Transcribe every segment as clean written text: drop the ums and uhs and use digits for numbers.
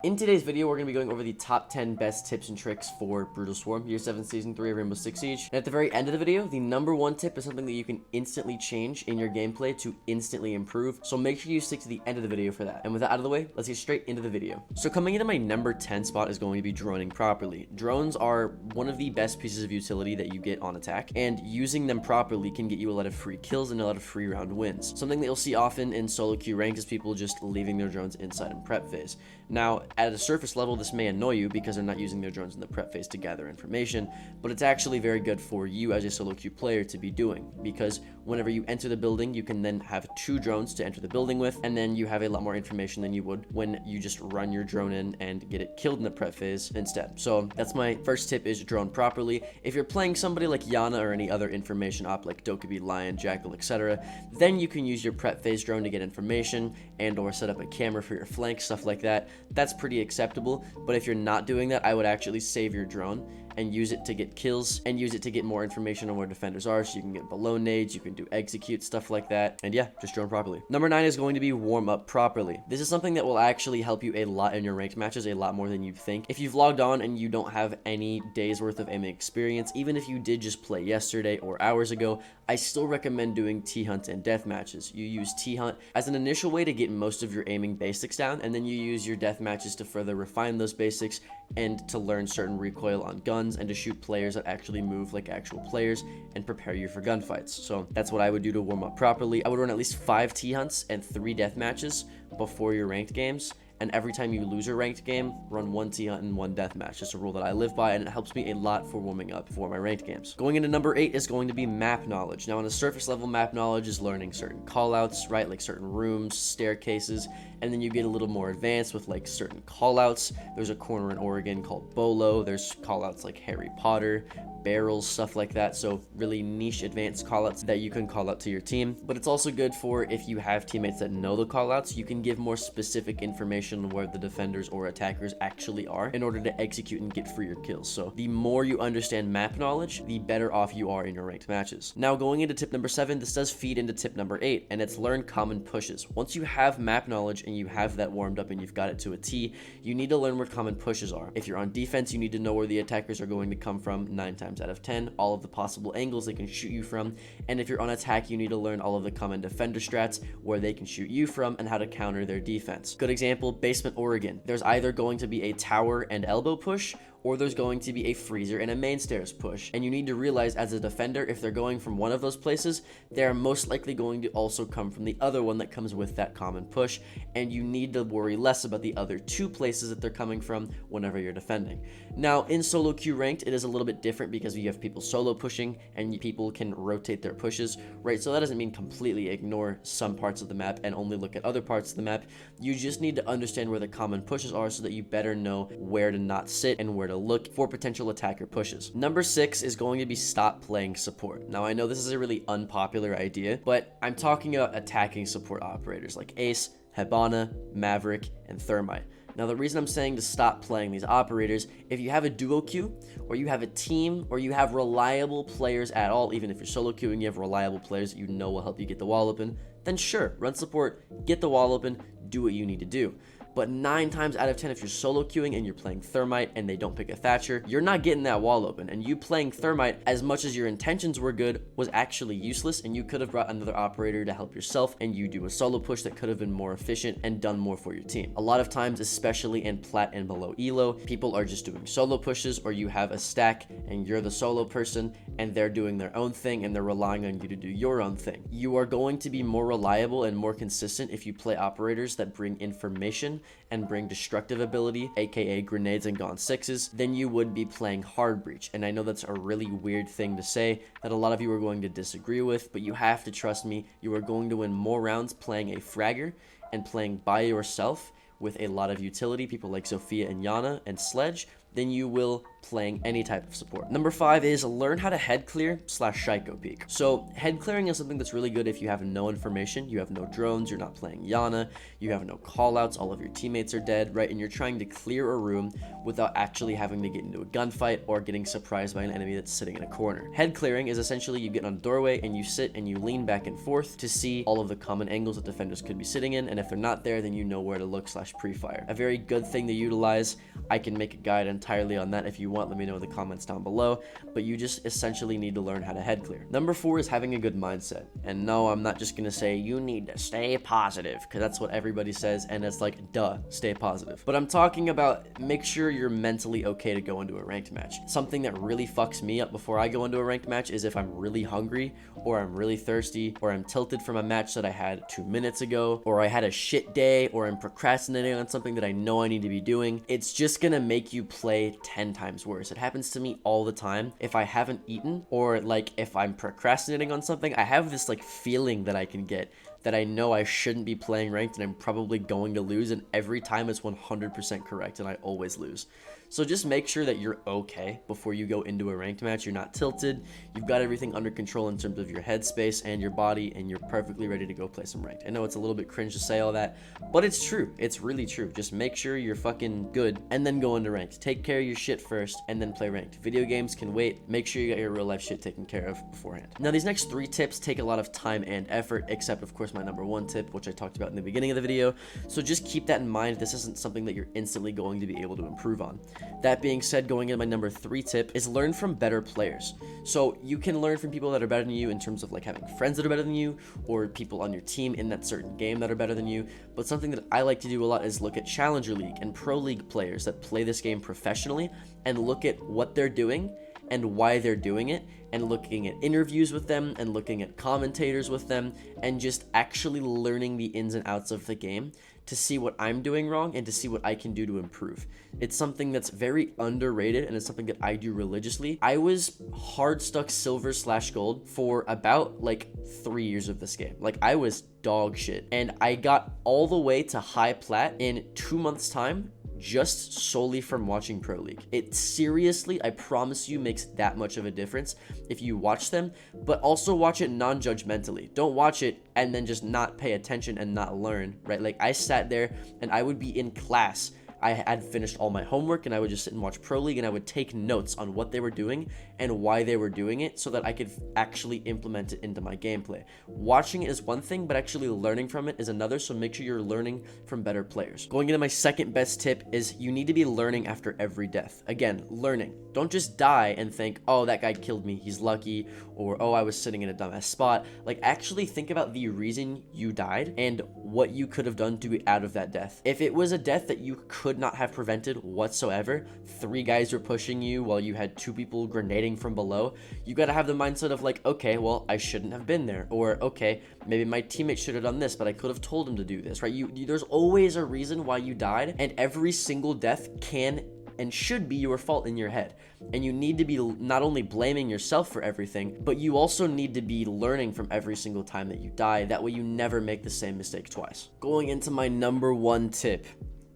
In today's video, we're going to be going over the top 10 best tips and tricks for Brutal Swarm, Year 7 Season 3 of Rainbow Six Siege. And at the very end of the video, the number one tip is something that you can instantly change in your gameplay to instantly improve. So make sure you stick to the end of the video for that. And with that out of the way, let's get straight into the video. So coming into my number 10 spot is going to be droning properly. Drones are one of the best pieces of utility that you get on attack, and using them properly can get you a lot of free kills and a lot of free round wins. Something that you'll see often in solo queue rank is people just leaving their drones inside in prep phase. Now, at a surface level, this may annoy you because they're not using their drones in the prep phase to gather information, but it's actually very good for you as a solo queue player to be doing, because whenever you enter the building, you can then have 2 drones to enter the building with, and then you have a lot more information than you would when you just run your drone in and get it killed in the prep phase instead. So that's my first tip, is drone properly. If you're playing somebody like Yana or any other information op like Dokkaebi, Lion, Jackal, etc., then you can use your prep phase drone to get information and or set up a camera for your flank, stuff like that. That's pretty acceptable, but if you're not doing that, I would actually save your drone and use it to get kills and use it to get more information on where defenders are, so you can get below nades, you can do execute, stuff like that, and yeah, just drone properly. Number 9 is going to be warm up properly. This is something that will actually help you a lot in your ranked matches, a lot more than you'd think. If you've logged on and you don't have any days worth of aiming experience, even if you did just play yesterday or hours ago, I still recommend doing T-Hunt and death matches. You use T-Hunt as an initial way to get most of your aiming basics down, and then you use your death matches to further refine those basics and to learn certain recoil on guns and to shoot players that actually move like actual players and prepare you for gunfights. So that's what I would do to warm up properly. I would run at least 5 T-Hunts and 3 death matches before your ranked games, and every time you lose a ranked game, run 1 T-Hunt and 1 deathmatch. It's a rule that I live by, and it helps me a lot for warming up for my ranked games. Going into number 8 is going to be map knowledge. Now, on a surface level, map knowledge is learning certain callouts, right? Like certain rooms, staircases, and then you get a little more advanced with like certain callouts. There's a corner in Oregon called Bolo. There's callouts like Harry Potter, barrels, stuff like that. So really niche advanced callouts that you can call out to your team. But it's also good for if you have teammates that know the callouts, you can give more specific information on where the defenders or attackers actually are in order to execute and get freer kills. So the more you understand map knowledge, the better off you are in your ranked matches. Now, going into tip number 7, this does feed into tip number 8, and it's learn common pushes. Once you have map knowledge and you have that warmed up and you've got it to a T, you need to learn where common pushes are. If you're on defense, you need to know where the attackers are going to come from 9 times out of 10, all of the possible angles they can shoot you from. And if you're on attack, you need to learn all of the common defender strats, where they can shoot you from and how to counter their defense. Good example, Basement Oregon. There's either going to be a tower and elbow push, or there's going to be a freezer and a main stairs push. And you need to realize as a defender, if they're going from one of those places, they're most likely going to also come from the other one that comes with that common push, and you need to worry less about the other 2 places that they're coming from whenever you're defending. Now, in solo queue ranked, it is a little bit different because you have people solo pushing and people can rotate their pushes, right? So that doesn't mean completely ignore some parts of the map and only look at other parts of the map. You just need to understand where the common pushes are so that you better know where to not sit and where to look for potential attacker pushes. Number 6 is going to be stop playing support. Now, I know this is a really unpopular idea, but I'm talking about attacking support operators like Ace, Hibana, Maverick, and Thermite. Now, the reason I'm saying to stop playing these operators, if you have a duo queue, or you have a team, or you have reliable players at all, even if you're solo queuing, you have reliable players that you know will help you get the wall open, then sure, run support, get the wall open, do what you need to do. But 9 times out of 10, if you're solo queuing and you're playing Thermite and they don't pick a Thatcher, you're not getting that wall open. And you playing Thermite, as much as your intentions were good, was actually useless, and you could have brought another operator to help yourself, and you do a solo push that could have been more efficient and done more for your team. A lot of times, especially in plat and below elo, people are just doing solo pushes, or you have a stack and you're the solo person and they're doing their own thing and they're relying on you to do your own thing. You are going to be more reliable and more consistent if you play operators that bring information and bring destructive ability, aka grenades and Gaunt 6s, then you would be playing hard breach. And I know that's a really weird thing to say that a lot of you are going to disagree with, but you have to trust me, you are going to win more rounds playing a fragger and playing by yourself with a lot of utility, people like Zofia and Yana and Sledge, than you will playing any type of support. Number 5 is learn how to head clear / Shaiko peek. So head clearing is something that's really good if you have no information, you have no drones, you're not playing Yana, you have no callouts, all of your teammates are dead, right? And you're trying to clear a room without actually having to get into a gunfight or getting surprised by an enemy that's sitting in a corner. Head clearing is essentially you get on a doorway and you sit and you lean back and forth to see all of the common angles that defenders could be sitting in, and if they're not there, then you know where to look / pre-fire. A very good thing to utilize. I can make a guide entirely on that if you want. Let me know in the comments down below, but you just essentially need to learn how to head clear. Number 4 is having a good mindset. And no, I'm not just gonna say you need to stay positive, because that's what everybody says, and it's like, duh, stay positive. But I'm talking about make sure you're mentally okay to go into a ranked match. Something that really fucks me up before I go into a ranked match is if I'm really hungry, or I'm really thirsty, or I'm tilted from a match that I had 2 minutes ago, or I had a shit day, or I'm procrastinating on something that I know I need to be doing. It's just gonna make you play 10 times worse. It happens to me all the time. If I haven't eaten, or like if I'm procrastinating on something, I have this like feeling that I can get that I know I shouldn't be playing ranked and I'm probably going to lose, and every time it's 100% correct and I always lose. So just make sure that you're okay before you go into a ranked match. You're not tilted, you've got everything under control in terms of your headspace and your body, and you're perfectly ready to go play some ranked. I know it's a little bit cringe to say all that, but it's true. It's really true. Just make sure you're fucking good and then go into ranked. Take care of your shit first and then play ranked. Video games can wait. Make sure you got your real life shit taken care of beforehand. Now these next 3 tips take a lot of time and effort, except of course my number 1 tip, which I talked about in the beginning of the video. So just keep that in mind. This isn't something that you're instantly going to be able to improve on. That being said, going into my number 3 tip is learn from better players. So you can learn from people that are better than you in terms of like having friends that are better than you, or people on your team in that certain game that are better than you. But something that I like to do a lot is look at Challenger League and Pro League players that play this game professionally and look at what they're doing and why they're doing it, and looking at interviews with them and looking at commentators with them, and just actually learning the ins and outs of the game to see what I'm doing wrong and to see what I can do to improve. It's something that's very underrated, and it's something that I do religiously. I was hard stuck silver / gold for about like 3 years of this game. Like I was dog shit, and I got all the way to high plat in 2 months time, just solely from watching Pro League. It seriously, I promise you, makes that much of a difference if you watch them, but also watch it non-judgmentally. Don't watch it and then just not pay attention and not learn, right? Like I sat there and I would be in class. I had finished all my homework and I would just sit and watch Pro League, and I would take notes on what they were doing and why they were doing it so that I could actually implement it into my gameplay. Watching it is one thing, but actually learning from it is another, so make sure you're learning from better players. Going into my second best tip is you need to be learning after every death. Again, learning. Don't just die and think, oh, that guy killed me, he's lucky, or oh, I was sitting in a dumbass spot. Like actually think about the reason you died and what you could have done to get out of that death. If it was a death that you could not have prevented whatsoever, 3 guys were pushing you while you had 2 people grenading from below, you gotta have the mindset of like, okay, well, I shouldn't have been there, or okay, maybe my teammate should have done this, but I could have told him to do this, right? There's always a reason why you died, and every single death can and should be your fault in your head. And you need to be not only blaming yourself for everything, but you also need to be learning from every single time that you die. That way you never make the same mistake twice. Going into my number 1 tip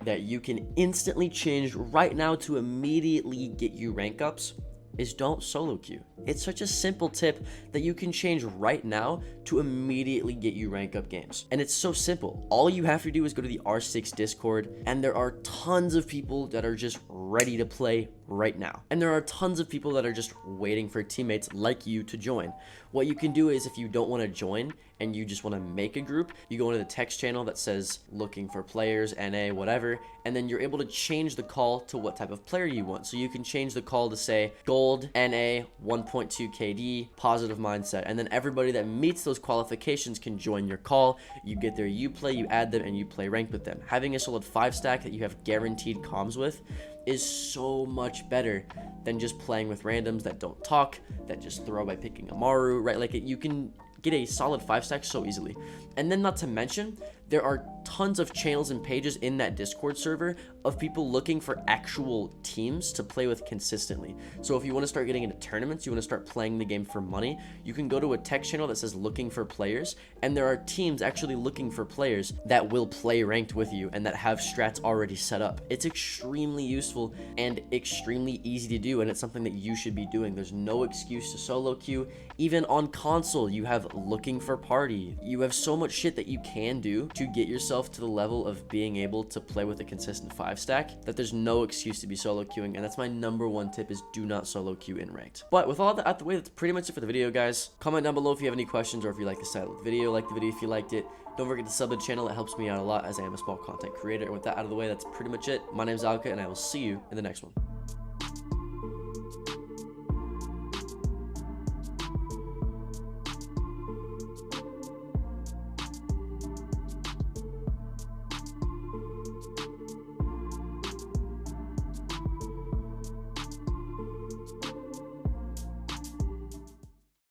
that you can instantly change right now to immediately get you rank ups is don't solo queue. It's such a simple tip that you can change right now to immediately get you rank up games. And it's so simple. All you have to do is go to the R6 Discord, and there are tons of people that are just ready to play right now. And there are tons of people that are just waiting for teammates like you to join. What you can do is, if you don't want to join and you just want to make a group, you go into the text channel that says looking for players, NA, whatever, and then you're able to change the call to what type of player you want. So you can change the call to say gold, NA, 1.2 KD, positive mindset, and then everybody that meets those qualifications can join your call. You get their Uplay, you add them, and you play ranked with them. Having a solid 5 stack that you have guaranteed comms with is so much better than just playing with randoms that don't talk, that just throw by picking Amaru, right? Like you can get a solid 5 stack so easily. And then not to mention, there are tons of channels and pages in that Discord server of people looking for actual teams to play with consistently. So if you want to start getting into tournaments, you want to start playing the game for money, you can go to a tech channel that says looking for players, and there are teams actually looking for players that will play ranked with you and that have strats already set up. It's extremely useful and extremely easy to do, and it's something that you should be doing. There's no excuse to solo queue. Even on console, you have looking for party. You have so much shit that you can do to get yourself to the level of being able to play with a consistent 5-stack that there's no excuse to be solo queuing, and that's my number one tip, is do not solo queue in ranked. But with all that out the way, that's pretty much it for the video, guys. Comment down below if you have any questions or if you like the style of the video. Like the video if you liked it. Don't forget to sub the channel. It helps me out a lot as I am a small content creator. And with that out of the way, that's pretty much it. My name's Alka, and I will see you in the next one.